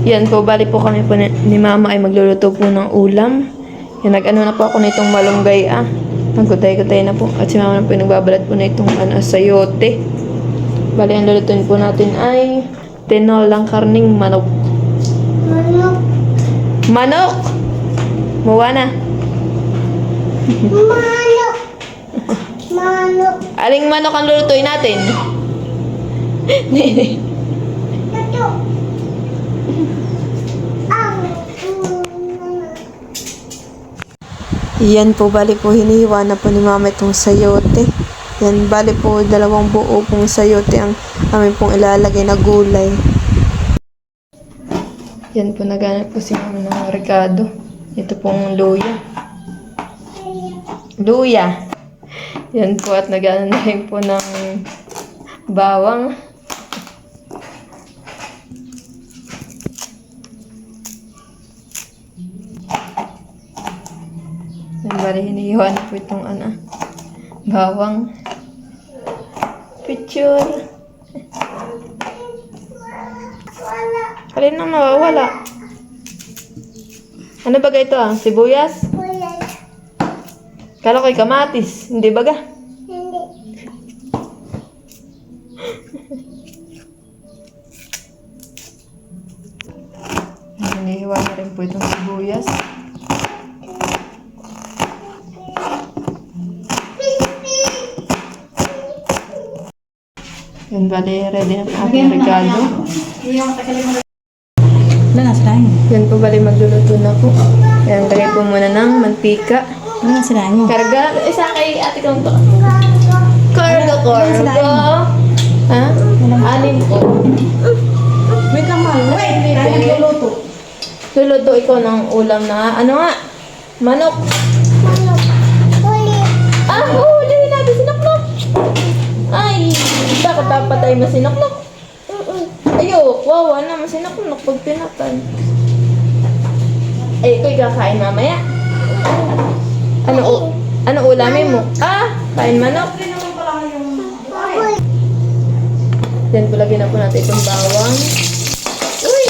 Yan po, bali po kami po ni Mama ay magluluto po ng ulam. Yan, nag-ano na po ako nitong malunggay Nagutay-gutay na po. At si Mama na po nagbabalat po na itong sayote. Bali, ang lulutuin po natin ay tinolang karning manok. Manok. Manok! Moana. Manok. Manok. Aling manok ang lulutuin natin? Ito. Yan po, bali po hinihiwa na po ni Mama itong sayote. Yan, bali po 2 buo pong sayote ang amin pong ilalagay na gulay. Yan po, naganap po si Mama ng rekado. Ito pong luya. Luya! Yan po, at naganap na rin po ng bawang. Yan, bali hinihiwa na po itong bawang. Picture. Alin na mawawala? Ano baga ito Sibuyas? Kuya. Kala ko'y kamatis. Hindi baga? Hindi. Hinihiwa na rin po itong sibuyas. Yan, bali, ready na po aking regalo. Wala na sirahin mo. Yan po, bali, magluluto na po. Yan, lagay po muna ng mantika. Wala na sirahin mo. Karga, isa kay ate kong to. Karga. Ha? 6 po. Wait lang, mahal. Wait, tayo nagluluto. Luluto ikaw ng ulam na, manok. Manok. Huli. Hulihin natin sinaklok. Ay, bakit dapat tayo masinaklok? Ayok, wawa na, masinaklok pag pinatan. Ay, ikaw kakain mamaya. Ano ulamin mo? Kain manok. Yan po, lagyan na po natin itong bawang. Uy!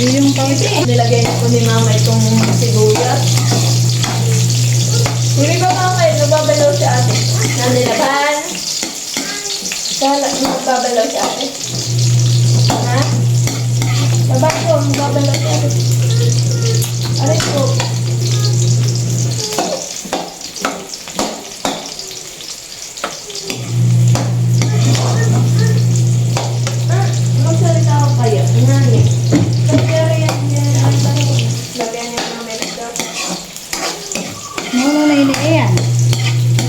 Yung tawid. Nilagay na po ni Mama itong sibuyas. Hindi ba Mama nagbabalaw si ate? Nanilaban? Kala, nagbabalaw si ate? Ha? Sabay ko, nagbabalaw si ate. Aray ko. Magsalita ako kaya. Nani? Ano na ini yan?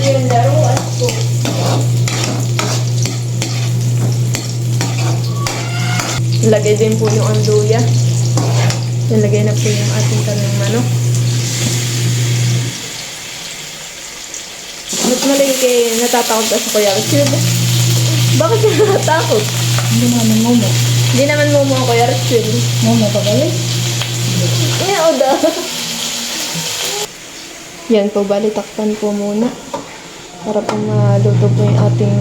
Yung laruan ko. Lagay din po yung anduya. Nilagay na po yung ating kanang manok. Ba't malingke natatakot ka sa kuya? Bakit siya natatakot? Hindi naman momo. Hindi naman mo mga kuya Rachel. Momo pa balik? Ngayon daw. Yan po, bali takpan po muna. Para po maluto po yung ating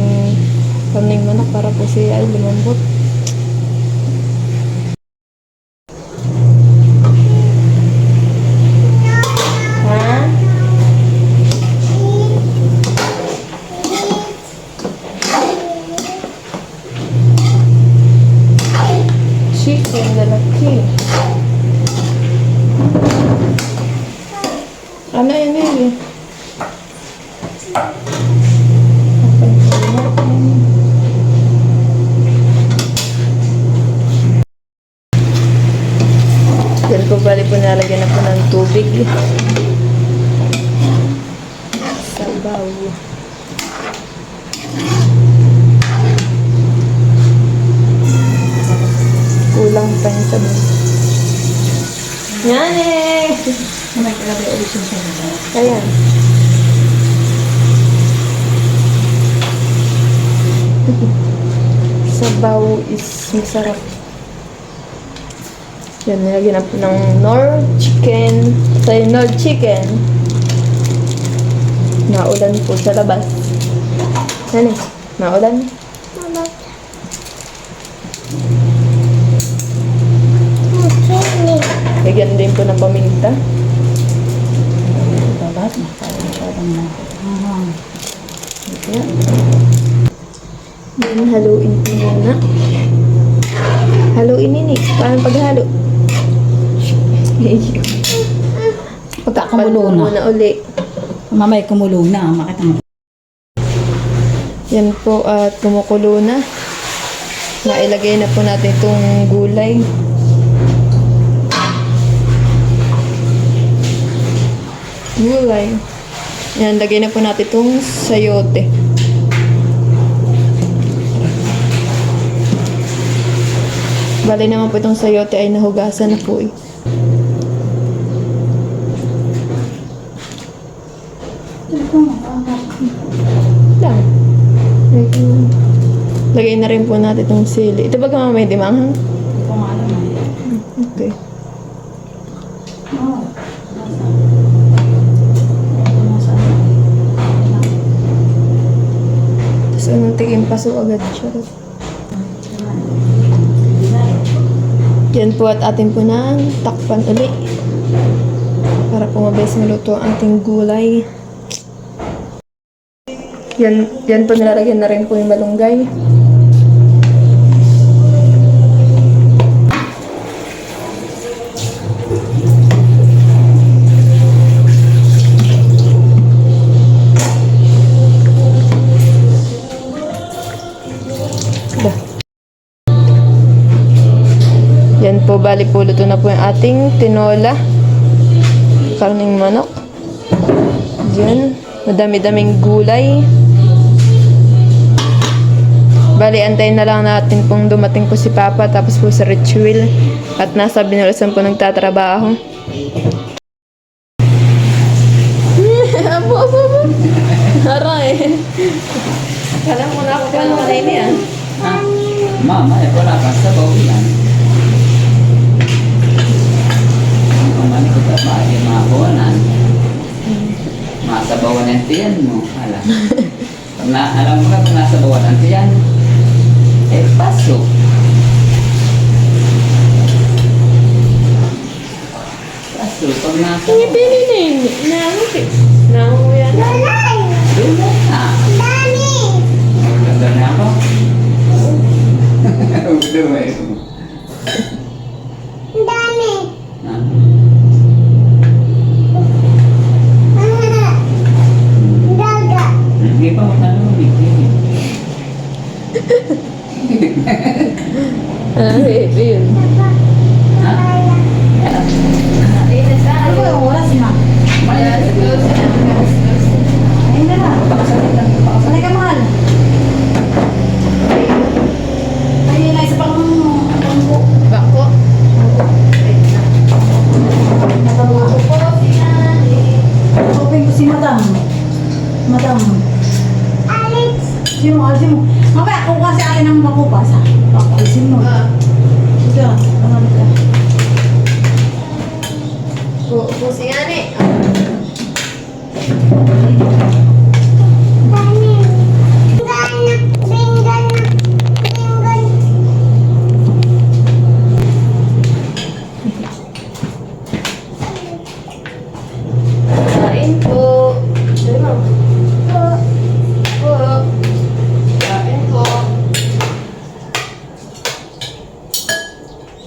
karning manok para po siya ay lumambot. Ha? Chicken lalaki. Ano yun yun? Yan po, bali po nalagyan na po ng tubig. Sabaw. Kulang pa yung sabaw. Yan eh! May kalabay ulit yung sabaw. Ayan. Sabaw is masarap. Yan, nilagyan na po ng Nor chicken. Nor chicken. Naulan po sa labas. Ano? Maulan? Mabot. Chili. Lagyan din po ng paminta. Ito lahat na. Para masyadong na. Yan. Yan, haluin po muna. Haluin ini. Paano paghalo? Pagkakamulo na. Muna uli. Mamay kumulo na. Makita mo. Yan po at kumukulo na. Nailagay na po natin itong gulay. Gulay. Yan, lagay na po natin itong sayote. Bali naman po itong sayote ay nahugasan na po eh. Lang. Lagay na rin po natin itong sili. Ito ba gamamay di manghang? Hindi ko nga alam eh. Okay. Oo. Nasa. Tapos anong tiging paso agad siya. Yan po at atin po nang takpan uli. Para po mabilis maluto ang ating gulay. Yan po nilalagyan na rin po yung malunggay. Yan po, bali po luto na po yung ating tinola. Karning manok. Yan. Madami-daming gulay. Bali, antayin na lang natin kung dumating po si Papa tapos po sa ritual. At nasa binulasan po nagtatrabaho. Abo. Aray. Kala mo na ako paano ka na ini ah. Mama, wala kang sabaw yan. Kumani ko ta maayos mga kuwanan. Masabawan ang tiyan mo. Alam mo ka kung nasabawan ang tiyan, pasok. Pasok, pag nasabawan. Pininin. Nangulit. Nanguyan. Lalay. Doon na. Dami. Ganda na ako. Doon na ito. Dami. Ah. Daga. Hindi pa matanong. Yun. Ano ba yung oras na? Ayun na na. Sanay ka mahal. Ayun na isa pang bangko. Bako. Open ko si Madam. Madam. Alex. Sino mo? Sino mo? Mamaya, kung kasi alin ang makupas ha. Pakalisin mo. Sige, ano ka? Pusi nga ni. Dami. Binggan. Binggan. Binggan. Kain po. Dali mo. Po. Kain po.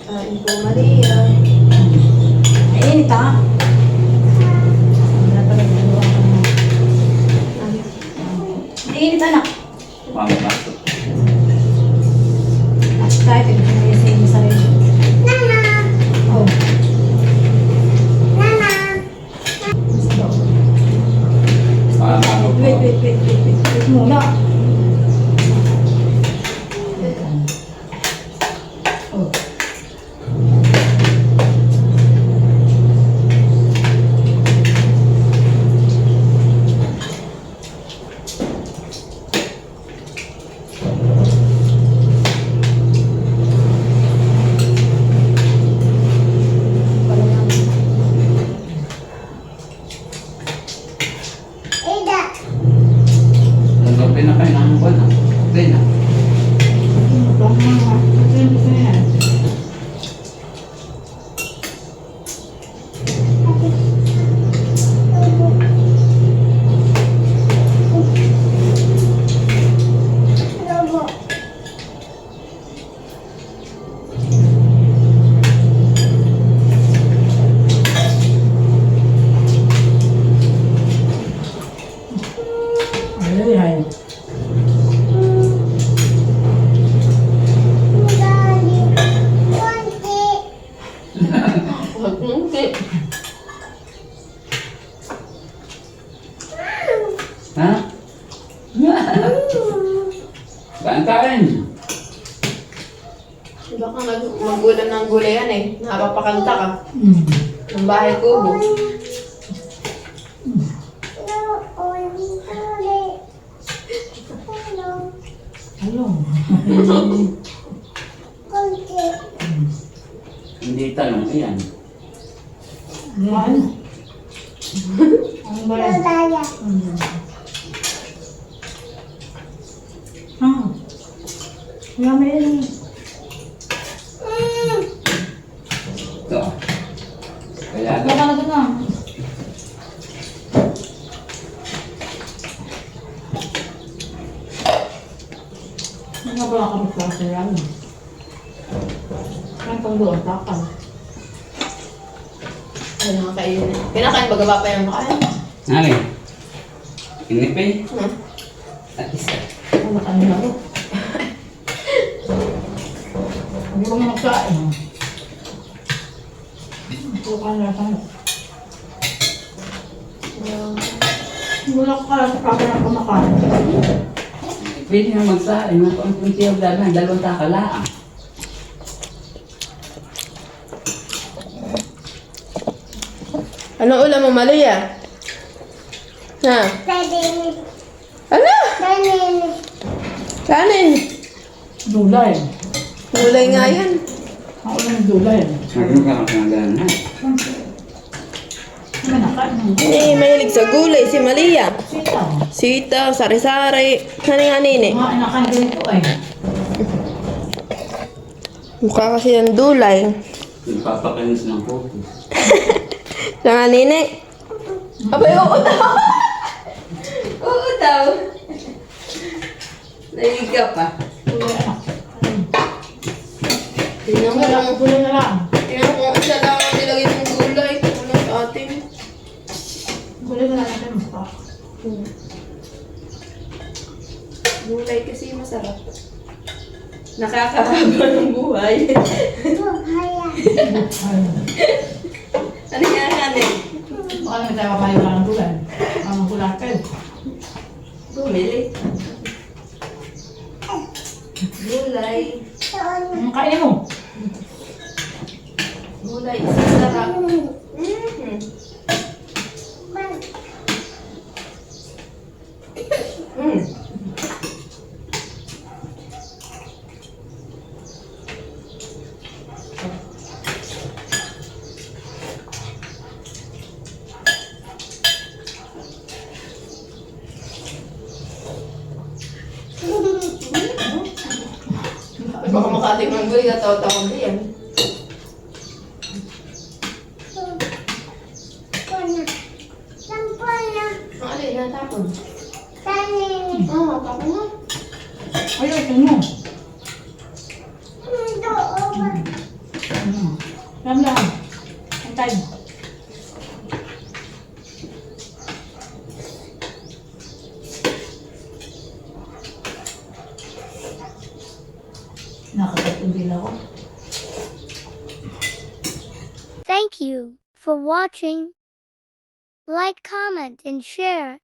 Kain po, Maria. Ayun, ito ha. Mainit anak. Pamapasok. At kahit ito yung sa inyo sarili. Nana. Oh. Nana. Pamapasok. Wait muna. Oh. Ida. Nagpapit Okay na kayo ng buwan. Okay na. Ito ang mga. Ito yung gusto niya. Lobo. Ay, ay. Daddy. Konti. Hindi. Ha? Bantayan. Baka magulam ng gulayan eh. Nakapapakanta ka. Hmm. Ng bahay kubo. Hello. Konti. Hindi talong. Ayan. Ano? Ano ba yan? Daya. Ah. Yummy yan. Ito. Kaya Baka na ito na. Ano ba kami klase yan? Ang pang doon, takal. Ay, nakakainin. Kinakain baga ba pa yung makain? Nari. Inipay. Hmm? At isa. Ano ka nila ito? Hindi ko na magkain. Ito ka nila tayo. Wala ka sa kaka na kumakain. Pwede na magsain. Ang kunti ang dalang. Dalawang takalaan. Ano ulam mo, Malia? Ha? Daddy. Ano? Daddy. Kanin. Dulay. Gulay nga yan. Ang ulam ng dulay. Ano ka makakagalan ha? Ano nakain? Eh, mahilig sa gulay si Malia. Sitaw. Sita, sari-sari. Hani-hanini. Mga inakan ganito ay. Mukha kasi yung dulay. Nagpapakinis ng kuko. Sa hanini. Abay, oo daw. Oo daw. Nahilig ka pa. Dulay anak. Tingnan mo lang. Dulay na lang. Tingnan mo kung isa lang ang nilagay ng gulay. Kulang sa atin. Dulay na lang natin basta. Gulay kasi masarap. Nakakahaba ng buhay. Haya. Ano yan, Hanin? Baka naman tayo papayo lang ng dulay. Ang bulakil. Bumili. Gulay. Ang kain mo. Gulay, isang sarap. Baka makating ng gulay, natawa-tawa din yan. Ang alin, natapon. Oo, tapon na. Ayun, ito mo. Yan lang. Ang time. Nakakatubig ako. Thank you for watching. Like, comment, and share.